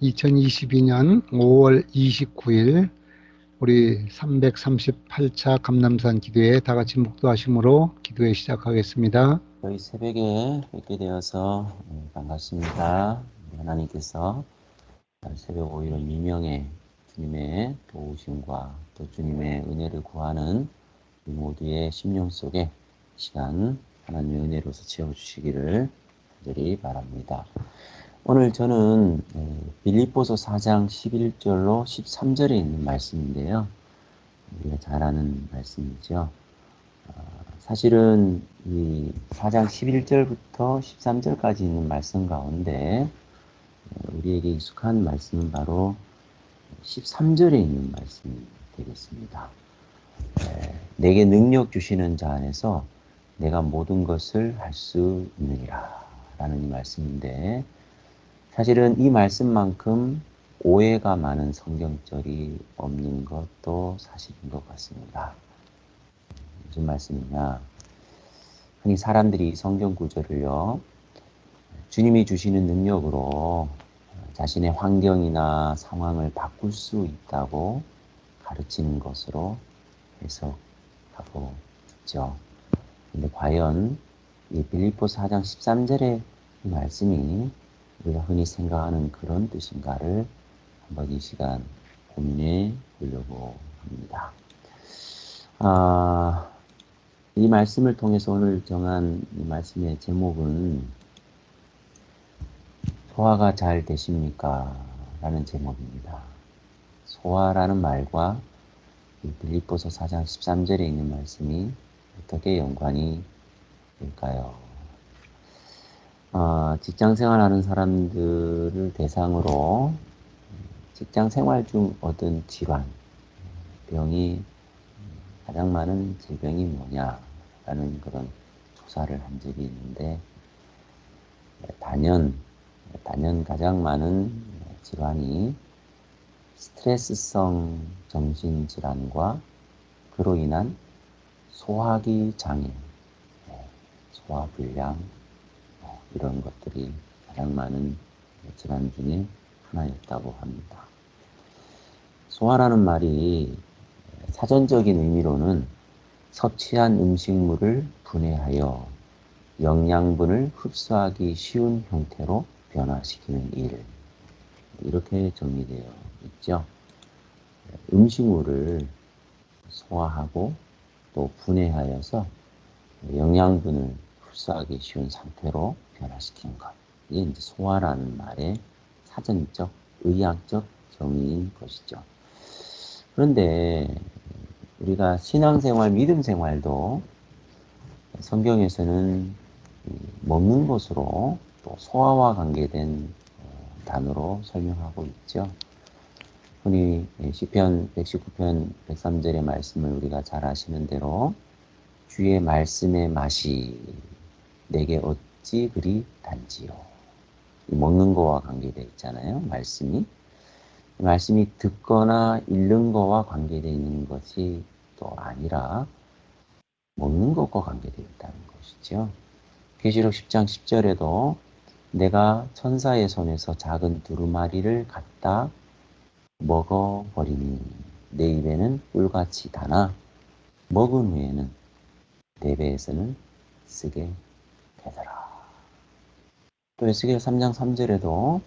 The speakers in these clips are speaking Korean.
2022년 5월 29일 우리 338차 감남산 기도회 다같이 묵도하심으로 기도회 시작하겠습니다. 저희 새벽에 뵙게 되어서 반갑습니다. 하나님께서 새벽 5일은 미명에 주님의 도우심과 또 주님의 은혜를 구하는 우리 모두의 심령 속에 시간 하나님의 은혜로서 채워주시기를 간절히 바랍니다. 오늘 저는 빌립보서 4장 11절로 13절에 있는 말씀인데요. 우리가 잘 아는 말씀이죠. 사실은 이 4장 11절부터 13절까지 있는 말씀 가운데 우리에게 익숙한 말씀은 바로 13절에 있는 말씀이 되겠습니다. 내게 능력 주시는 자 안에서 내가 모든 것을 할 수 있느니라 라는 이 말씀인데, 사실은 이 말씀만큼 오해가 많은 성경절이 없는 것도 사실인 것 같습니다. 무슨 말씀이냐? 흔히 사람들이 성경 구절을요, 주님이 주시는 능력으로 자신의 환경이나 상황을 바꿀 수 있다고 가르치는 것으로 해석하고 있죠. 근데 과연 이 빌립보서 4장 13절의 이 말씀이 우리가 흔히 생각하는 그런 뜻인가를 한번 이 시간 고민해 보려고 합니다. 이 말씀을 통해서 오늘 정한 이 말씀의 제목은 소화가 잘 되십니까? 라는 제목입니다. 소화라는 말과 이 빌립보서 4장 13절에 있는 말씀이 어떻게 연관이 될까요? 직장 생활하는 사람들을 대상으로 직장 생활 중 얻은 질환, 병이 가장 많은 질병이 뭐냐라는 그런 조사를 한 적이 있는데, 단연 가장 많은 질환이 스트레스성 정신질환과 그로 인한 소화기 장애, 소화불량, 이런 것들이 가장 많은 질환 중에 하나였다고 합니다. 소화라는 말이 사전적인 의미로는 섭취한 음식물을 분해하여 영양분을 흡수하기 쉬운 형태로 변화시키는 일, 이렇게 정리되어 있죠. 음식물을 소화하고 또 분해하여서 영양분을 흡수하기 쉬운 상태로 변화시키는 것, 이게 이제 소화라는 말의 사전적, 의학적 정의인 것이죠. 그런데 우리가 신앙생활, 믿음생활도 성경에서는 먹는 것으로 또 소화와 관계된 단어로 설명하고 있죠. 흔히 시편 119편 103절의 말씀을 우리가 잘 아시는 대로 주의 말씀의 맛이 내게 어찌 그리 단지요. 먹는 거와 관계되어 있잖아요. 말씀이 듣거나 읽는 거와 관계되어 있는 것이 또 아니라 먹는 것과 관계되어 있다는 것이죠. 계시록 10장 10절에도 내가 천사의 손에서 작은 두루마리를 갖다 먹어버리니 내 입에는 꿀같이 다나 먹은 후에는 내 배에서는 쓰게 되더라. 또 에스겔 3장 3절에도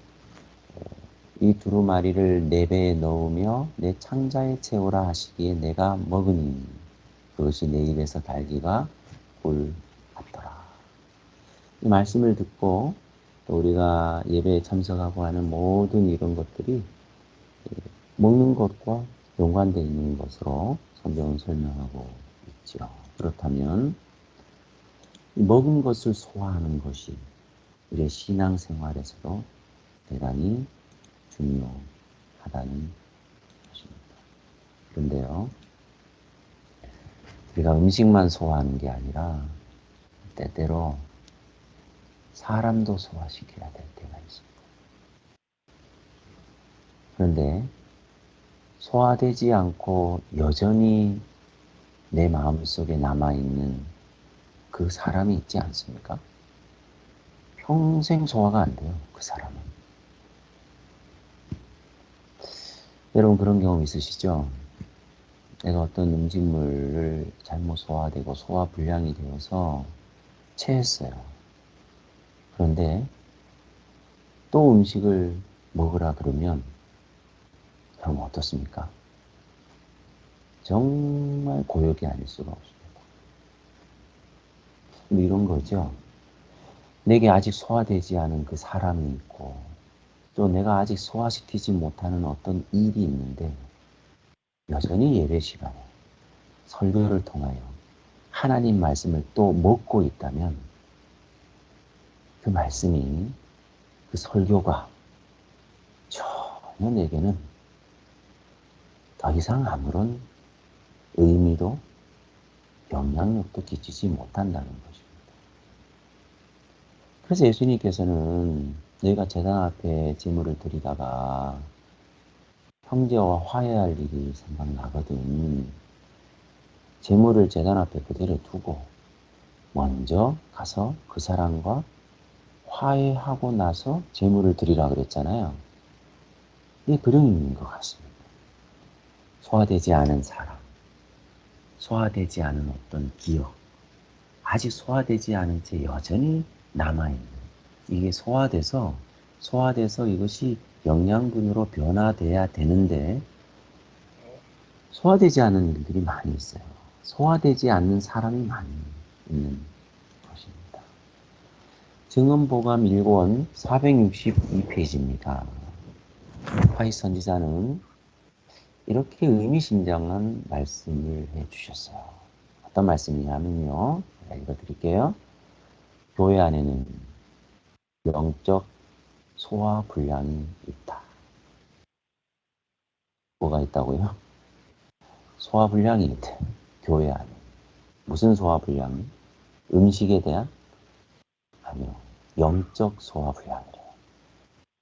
이 두루마리를 내 배에 넣으며 내 창자에 채우라 하시기에 내가 먹으니 그것이 내 입에서 달기가 꿀 같더라. 이 말씀을 듣고 또 우리가 예배에 참석하고 하는 모든 이런 것들이 먹는 것과 연관되어 있는 것으로 성경은 설명하고 있죠. 그렇다면 먹은 것을 소화하는 것이 우리의 신앙생활에서도 대단히 중요하다는 것입니다. 그런데요, 우리가 음식만 소화하는 게 아니라 때때로 사람도 소화시켜야 될 때가 있습니다. 그런데 소화되지 않고 여전히 내 마음속에 남아있는 그 사람이 있지 않습니까? 평생 소화가 안 돼요, 그 사람은. 여러분 그런 경험 있으시죠? 내가 어떤 음식물을 잘못 소화되고 소화불량이 되어서 체했어요. 그런데 또 음식을 먹으라 그러면 여러분 어떻습니까? 정말 고역이 아닐 수가 없습니다. 뭐 이런 거죠. 내게 아직 소화되지 않은 그 사람이 있고 또 내가 아직 소화시키지 못하는 어떤 일이 있는데 여전히 예배 시간에 설교를 통하여 하나님 말씀을 또 먹고 있다면 그 말씀이 그 설교가 전혀 내게는 더 이상 아무런 의미도 영향력도 끼치지 못한다는 것입니다. 그래서 예수님께서는 너희가 제단 앞에 제물을 드리다가 형제와 화해할 일이 생각나거든. 제물을 제단 앞에 그대로 두고 먼저 가서 그 사람과 화해하고 나서 제물을 드리라 그랬잖아요. 이게 그런 의미인 것 같습니다. 소화되지 않은 사람, 소화되지 않은 어떤 기억, 아직 소화되지 않은 채 여전히 남아있는 이게 소화돼서 이것이 영양분으로 변화돼야 되는데 소화되지 않은 일들이 많이 있어요. 소화되지 않는 사람이 많이 있는 것입니다. 증언보감 1권 462페이지입니다. 화이 선지자는 이렇게 의미심장한 말씀을 해주셨어요. 어떤 말씀이냐면요. 제가 읽어드릴게요. 교회 안에는 영적 소화불량이 있다. 뭐가 있다고요? 소화불량이 있대. 교회 안에. 무슨 소화불량이? 음식에 대한? 아니요. 영적 소화불량이래요.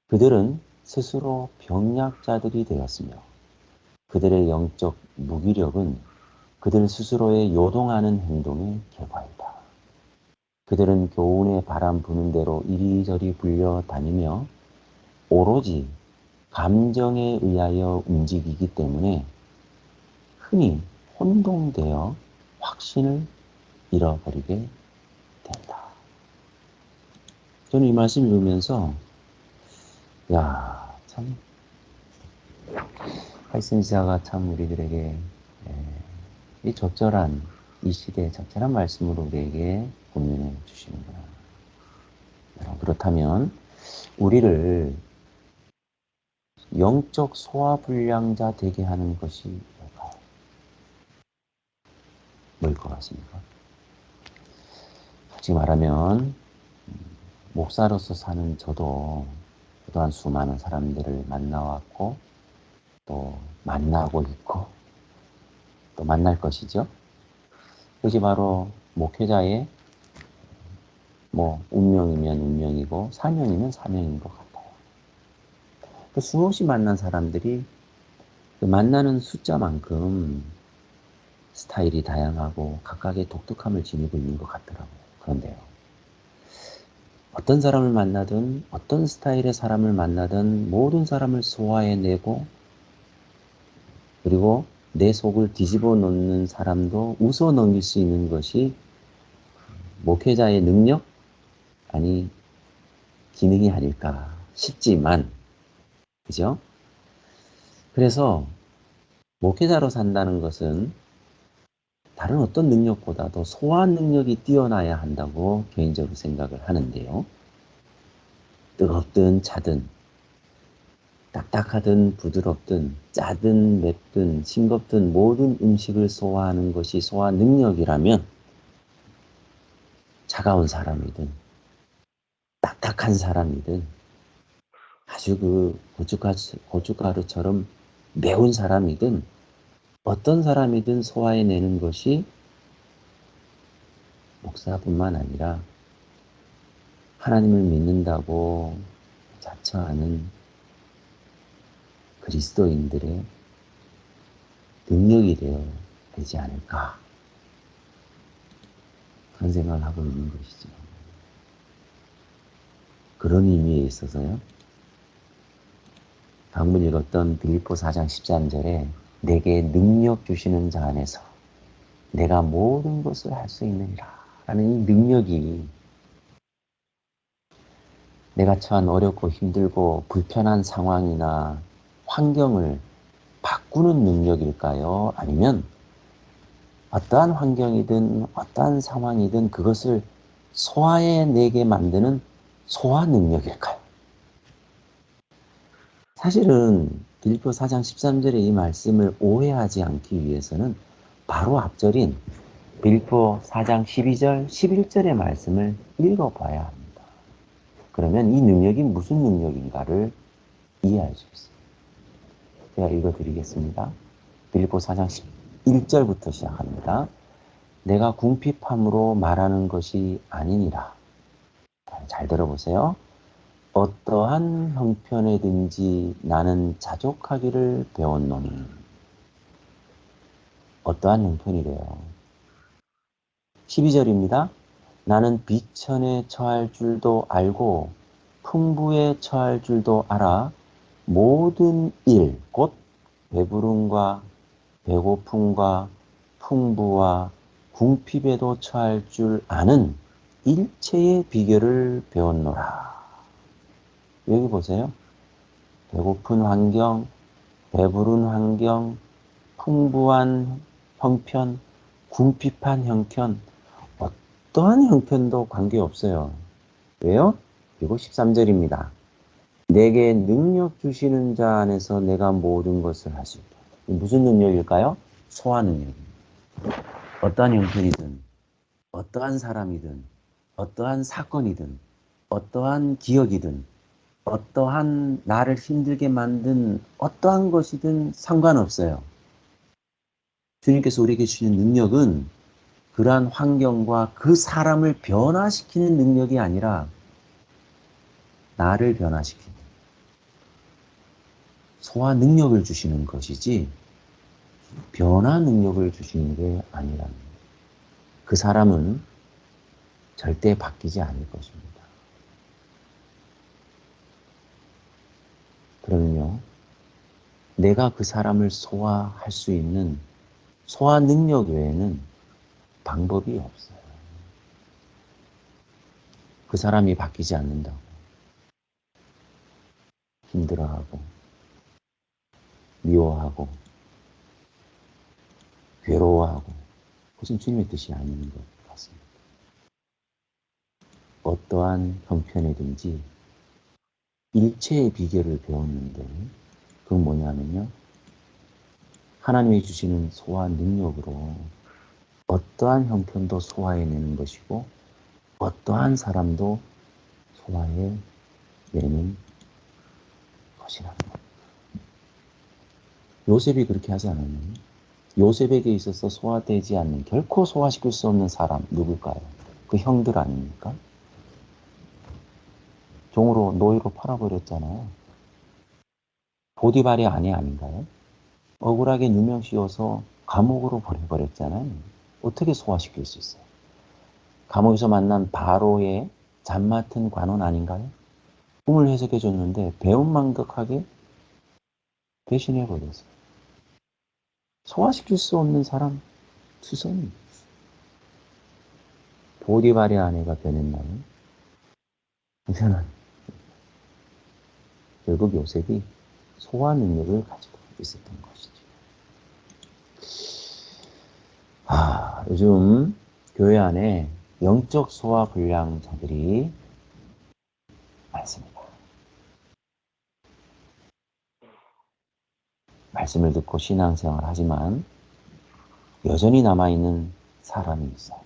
그들은 스스로 병약자들이 되었으며 그들의 영적 무기력은 그들 스스로의 요동하는 행동의 결과이다. 그들은 교훈의 바람 부는 대로 이리저리 굴려 다니며 오로지 감정에 의하여 움직이기 때문에 흔히 혼동되어 확신을 잃어버리게 된다. 저는 이 말씀 읽으면서 참 하이센지사가 참 우리들에게 이 적절한 이 시대에 적절한 말씀으로 우리에게 권면해 주시는구나. 그렇다면 우리를 영적 소화불량자 되게 하는 것이 뭘까요? 뭘 것 같습니까? 솔직히 말하면 목사로서 사는 저도 그동안 수많은 사람들을 만나왔고 또 만나고 있고 또 만날 것이죠. 그것이 바로 목회자의 운명이면 운명이고 사명이면 사명인 것 같아요. 그 수없이 만난 사람들이 그 만나는 숫자만큼 스타일이 다양하고 각각의 독특함을 지니고 있는 것 같더라고요. 그런데요. 어떤 사람을 만나든 어떤 스타일의 사람을 만나든 모든 사람을 소화해내고 그리고 내 속을 뒤집어 놓는 사람도 웃어 넘길 수 있는 것이 목회자의 능력? 아니 기능이 아닐까 싶지만 그죠? 그래서 목회자로 산다는 것은 다른 어떤 능력보다도 소화 능력이 뛰어나야 한다고 개인적으로 생각을 하는데요. 뜨겁든 차든 딱딱하든 부드럽든 짜든 맵든 싱겁든 모든 음식을 소화하는 것이 소화 능력이라면 차가운 사람이든 딱딱한 사람이든 아주 그 고춧가루처럼 매운 사람이든 어떤 사람이든 소화해내는 것이 목사뿐만 아니라 하나님을 믿는다고 자처하는 그리스도인들의 능력이 되지 않을까 그런 생각을 하고 있는 것이죠. 그런 의미에 있어서요. 방금 읽었던 빌립보 4장 13절에 내게 능력 주시는 자 안에서 내가 모든 것을 할 수 있느니라 라는 이 능력이 내가 처한 어렵고 힘들고 불편한 상황이나 환경을 바꾸는 능력일까요? 아니면 어떠한 환경이든 어떠한 상황이든 그것을 소화해내게 만드는 소화 능력일까요? 사실은 빌립보 4장 13절의 이 말씀을 오해하지 않기 위해서는 바로 앞절인 빌립보 4장 12절, 11절의 말씀을 읽어봐야 합니다. 그러면 이 능력이 무슨 능력인가를 이해할 수 있어요. 제가 읽어드리겠습니다. 빌립보 4장 11절부터 시작합니다. 내가 궁핍함으로 말하는 것이 아니니라. 잘 들어보세요. 어떠한 형편에든지 나는 자족하기를 배웠노니. 어떠한 형편이래요. 12절입니다. 나는 비천에 처할 줄도 알고 풍부에 처할 줄도 알아 모든 일, 곧 배부름과 배고픔과 풍부와 궁핍에도 처할 줄 아는 일체의 비결을 배웠노라. 여기 보세요. 배고픈 환경, 배부른 환경, 풍부한 형편, 궁핍한 형편, 어떠한 형편도 관계없어요. 왜요? 그리고 13절입니다. 내게 능력 주시는 자 안에서 내가 모든 것을 할 수 있다. 무슨 능력일까요? 소화 능력입니다. 어떠한 형편이든, 어떠한 사람이든, 어떠한 사건이든, 어떠한 기억이든, 어떠한 나를 힘들게 만든 어떠한 것이든 상관없어요. 주님께서 우리에게 주시는 능력은 그러한 환경과 그 사람을 변화시키는 능력이 아니라 나를 변화시키는 소화 능력을 주시는 것이지 변화 능력을 주시는 게 아니라는 거예요. 그 사람은 절대 바뀌지 않을 것입니다. 그러면요, 내가 그 사람을 소화할 수 있는 소화 능력 외에는 방법이 없어요. 그 사람이 바뀌지 않는다고 힘들어하고 미워하고 괴로워하고 그것은 주님의 뜻이 아닌 것 같습니다. 어떠한 형편이든지 일체의 비결을 배웠는데 그건 뭐냐면요, 하나님이 주시는 소화 능력으로 어떠한 형편도 소화해내는 것이고 어떠한 사람도 소화해내는 것이라는 겁니다. 요셉이 그렇게 하지 않았나요? 요셉에게 있어서 소화되지 않는, 결코 소화시킬 수 없는 사람 누굴까요? 그 형들 아닙니까? 종으로 노예로 팔아버렸잖아요. 보디발의 아내 아닌가요? 억울하게 누명 씌워서 감옥으로 보내버렸잖아요. 어떻게 소화시킬 수 있어요? 감옥에서 만난 바로의 잠 맡은 관원 아닌가요? 꿈을 해석해 줬는데 배은망덕하게 배신해 버렸어요. 소화시킬 수 없는 사람 투성이. 보디발의 아내가 변했나요? 당연한. 결국 요셉이 소화 능력을 가지고 있었던 것이죠. 요즘 교회 안에 영적 소화 불량자들이 많습니다. 말씀을 듣고 신앙생활 하지만 여전히 남아있는 사람이 있어요.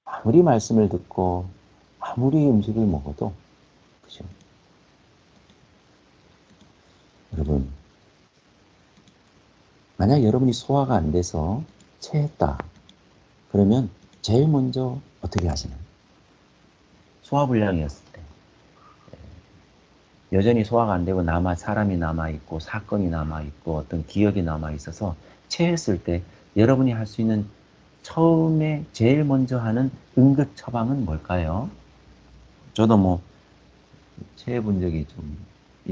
아무리 말씀을 듣고 아무리 음식을 먹어도, 그죠? 여러분, 만약 여러분이 소화가 안 돼서 체했다. 그러면 제일 먼저 어떻게 하시나요? 소화불량이었을 때. 여전히 소화가 안 되고 사람이 남아있고 사건이 남아있고 어떤 기억이 남아있어서 체했을 때 여러분이 할 수 있는 처음에 제일 먼저 하는 응급 처방은 뭘까요? 저도 체해 본 적이 좀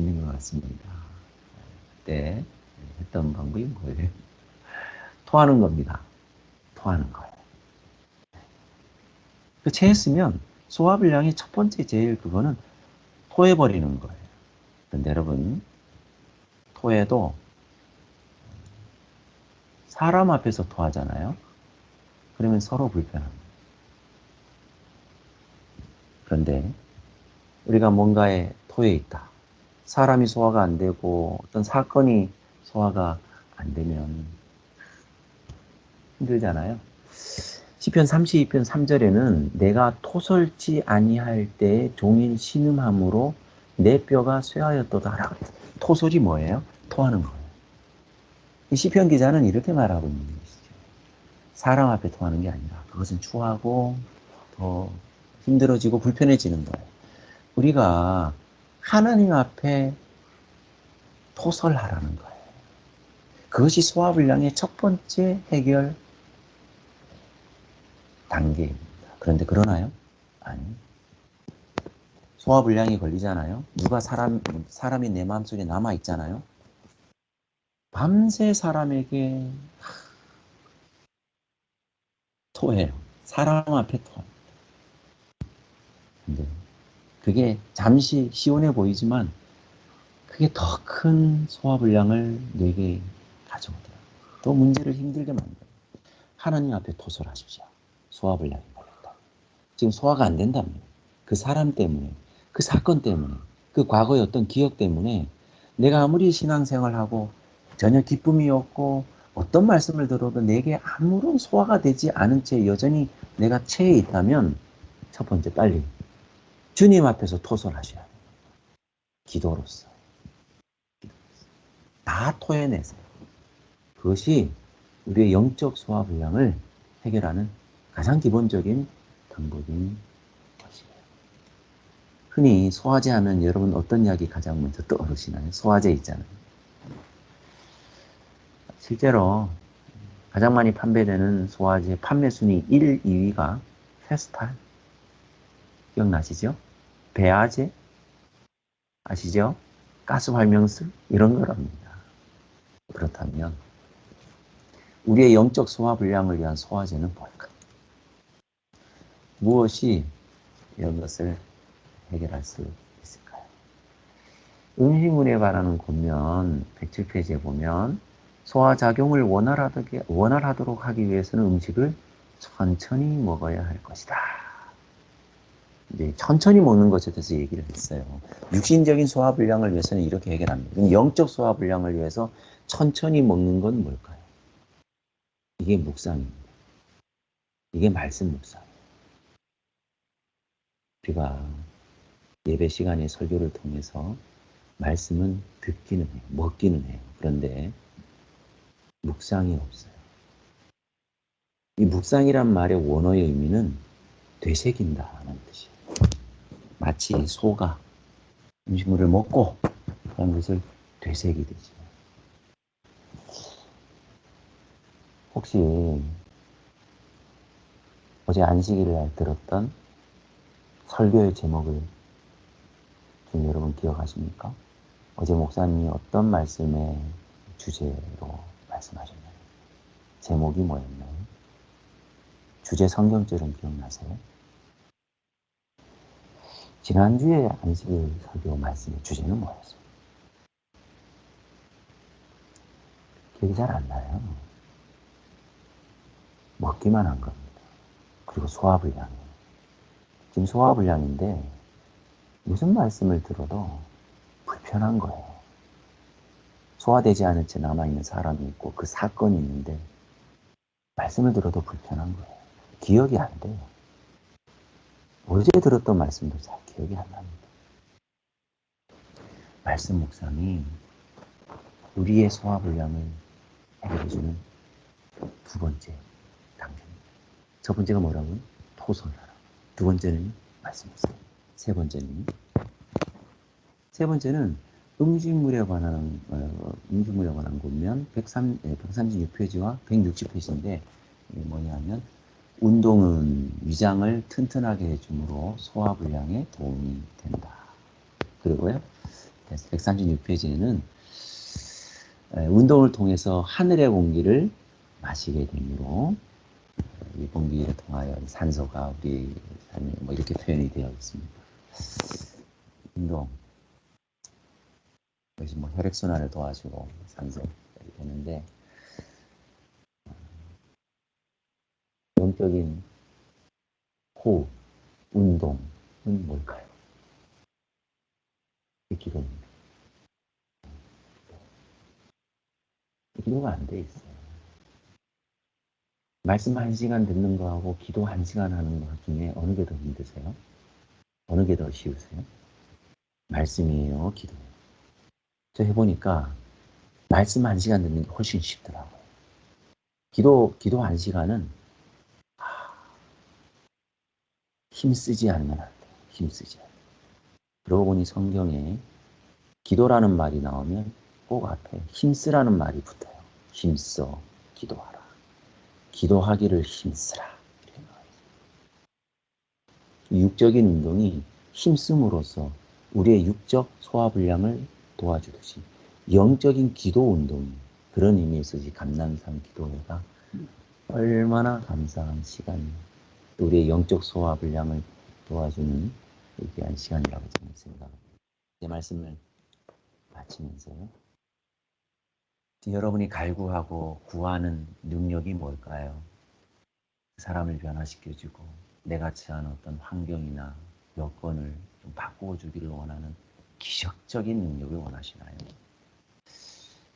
있는 것 같습니다. 그때 했던 방법이 뭐예요? 토하는 겁니다. 토하는 거예요. 그 체했으면 소화불량의 첫 번째 제일 그거는 토해버리는 거예요. 그런데 여러분, 토해도 사람 앞에서 토하잖아요. 그러면 서로 불편합니다. 그런데 우리가 뭔가에 토해 있다. 사람이 소화가 안 되고 어떤 사건이 소화가 안 되면 힘들잖아요. 시편 32편 3절에는 내가 토설지 아니할 때 종일 신음함으로 내 뼈가 쇠하였도다. 토설이 뭐예요? 토하는 거예요. 이 시편 기자는 이렇게 말하고 있는 것이죠. 사람 앞에 토하는 게 아니라 그것은 추하고 더 힘들어지고 불편해지는 거예요. 우리가 하나님 앞에 토설하라는 거예요. 그것이 소화불량의 첫 번째 해결 단계입니다. 그런데 그러나요? 아니. 소화불량이 걸리잖아요. 누가 사람이 내 마음속에 남아있잖아요. 밤새 사람에게 토해요. 사람 앞에 토해요. 근데 그게 잠시 시원해 보이지만 그게 더 큰 소화불량을 내게 가져오더라고요. 또 문제를 힘들게 만들어요. 하나님 앞에 토설하십시오. 소화불량이 걸렸다. 지금 소화가 안 된다면 그 사람 때문에, 그 사건 때문에, 그 과거의 어떤 기억 때문에 내가 아무리 신앙생활하고 전혀 기쁨이 없고 어떤 말씀을 들어도 내게 아무런 소화가 되지 않은 채 여전히 내가 체해 있다면 첫 번째 빨리 주님 앞에서 토설하셔야 돼요. 기도로서. 다 토해내세요. 그것이 우리의 영적 소화불량을 해결하는 가장 기본적인 방법인 것이에요. 흔히 소화제 하면 여러분 어떤 약이 가장 먼저 떠오르시나요? 소화제 있잖아요. 실제로 가장 많이 판매되는 소화제 판매 순위 1, 2위가 페스탈 기억나시죠? 배아제 아시죠? 가스활명술 이런 거랍니다. 그렇다면 우리의 영적 소화불량을 위한 소화제는 뭘까? 무엇이 이런 것을 해결할 수 있을까요? 음식물에 관한 권면 107페이지에 보면 소화작용을 원활하도록 하기 위해서는 음식을 천천히 먹어야 할 것이다. 이제 천천히 먹는 것에 대해서 얘기를 했어요. 육신적인 소화불량을 위해서는 이렇게 해결합니다. 영적 소화불량을 위해서 천천히 먹는 건 뭘까요? 이게 묵상입니다. 이게 말씀 묵상이에요. 우리가 예배 시간에 설교를 통해서 말씀은 듣기는 해요. 먹기는 해요. 그런데 묵상이 없어요. 이 묵상이란 말의 원어의 의미는 되새긴다는 뜻이에요. 마치 소가 음식물을 먹고 그런 것을 되새기듯이. 혹시 어제 안식일을 날 들었던 설교의 제목을 좀 여러분 기억하십니까? 어제 목사님이 어떤 말씀의 주제로 말씀하셨나요? 제목이 뭐였나요? 주제 성경절은 기억나세요? 지난주에 안식일 설교 말씀의 주제는 뭐였어요? 기억이 잘 안 나요. 먹기만 한 겁니다. 그리고 소화불량이에요. 지금 소화불량인데 무슨 말씀을 들어도 불편한 거예요. 소화되지 않은 채 남아있는 사람이 있고 그 사건이 있는데 말씀을 들어도 불편한 거예요. 기억이 안 돼요. 어제 들었던 말씀도 잘 기억이 안 납니다. 말씀 묵상이 우리의 소화불량을 해결해주는 두 번째 단계입니다. 첫 번째가 뭐라고요? 토설하라. 두 번째는 말씀 묵상. 세 번째는 음식물에 관한 보면 136페이지와 160페이지인데 뭐냐면 운동은 위장을 튼튼하게 해주므로 소화불량에 도움이 된다. 그리고요 136페이지에는 운동을 통해서 하늘의 공기를 마시게 되므로 이 공기에 통하여 산소가 우리 삶에 뭐 이렇게 표현이 되어 있습니다. 운동, 그것이 뭐 혈액순환을 도와주고 산소가 되는데 영적인 호흡, 운동은 뭘까요? 기도입니다. 기도가 안 돼 있어요. 말씀 1시간 듣는 거하고 기도 1시간 하는 것 중에 어느 게 더 힘드세요? 어느 게 더 쉬우세요? 말씀이에요, 기도예요? 저 해보니까 말씀 1시간 듣는 게 훨씬 쉽더라고요. 기도 1시간은 힘쓰지 않으면 안 돼요. 힘쓰지 않으면. 그러고 보니 성경에 기도라는 말이 나오면 꼭 앞에 힘쓰라는 말이 붙어요. 힘써 기도하라. 기도하기를 힘쓰라. 이렇게 나와요. 육적인 운동이 힘씀으로써 우리의 육적 소화불량을 도와주듯이 영적인 기도 운동이 그런 의미에서 이 감람산 기도회가 얼마나 감사한 시간이에요. 우리의 영적 소화불량을 도와주는 귀한 시간이라고 저는 생각합니다. 제 말씀을 마치면서요. 여러분이 갈구하고 구하는 능력이 뭘까요? 사람을 변화시켜주고 내가 처한 어떤 환경이나 여건을 좀 바꾸어 주기를 원하는 기적적인 능력을 원하시나요?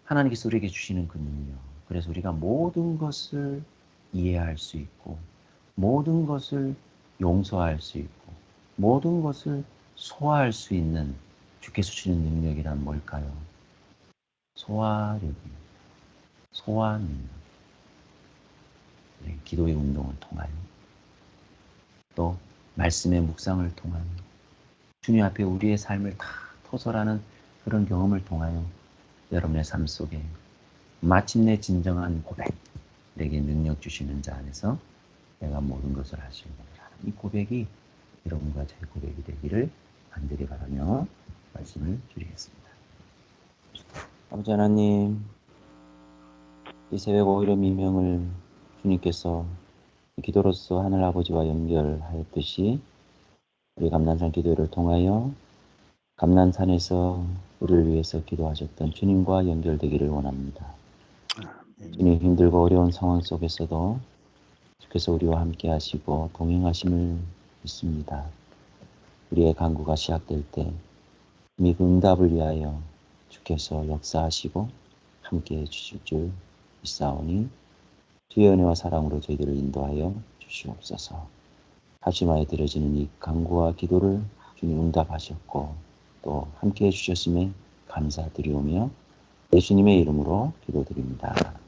하나님께서 우리에게 주시는 그 능력. 그래서 우리가 모든 것을 이해할 수 있고 모든 것을 용서할 수 있고 모든 것을 소화할 수 있는 주께서 주시는 능력이란 뭘까요? 소화력입니다. 소화 능력. 기도의 운동을 통하여 또 말씀의 묵상을 통하여 주님 앞에 우리의 삶을 다 토설하는 그런 경험을 통하여 여러분의 삶 속에 마침내 진정한 고백, 내게 능력 주시는 자 안에서 내가 모든 것을 할 수 있는 이 고백이 여러분과 제 고백이 되기를 간절히 바라며 말씀을 드리겠습니다. 아버지 하나님, 이 새벽 오히려 미명을 주님께서 기도로서 하늘 아버지와 연결하였듯이 우리 감난산 기도를 통하여 감난산에서 우리를 위해서 기도하셨던 주님과 연결되기를 원합니다. 주님, 힘들고 어려운 상황 속에서도 주께서 우리와 함께 하시고 동행하심을 믿습니다. 우리의 간구가 시작될 때 이미 그 응답을 위하여 주께서 역사하시고 함께 해주실 줄 믿사오니 주의 은혜와 사랑으로 저희들을 인도하여 주시옵소서. 하심하에 드려지는 이 간구와 기도를 주님 응답하셨고 또 함께 해주셨음에 감사드리오며 예수님의 이름으로 기도드립니다.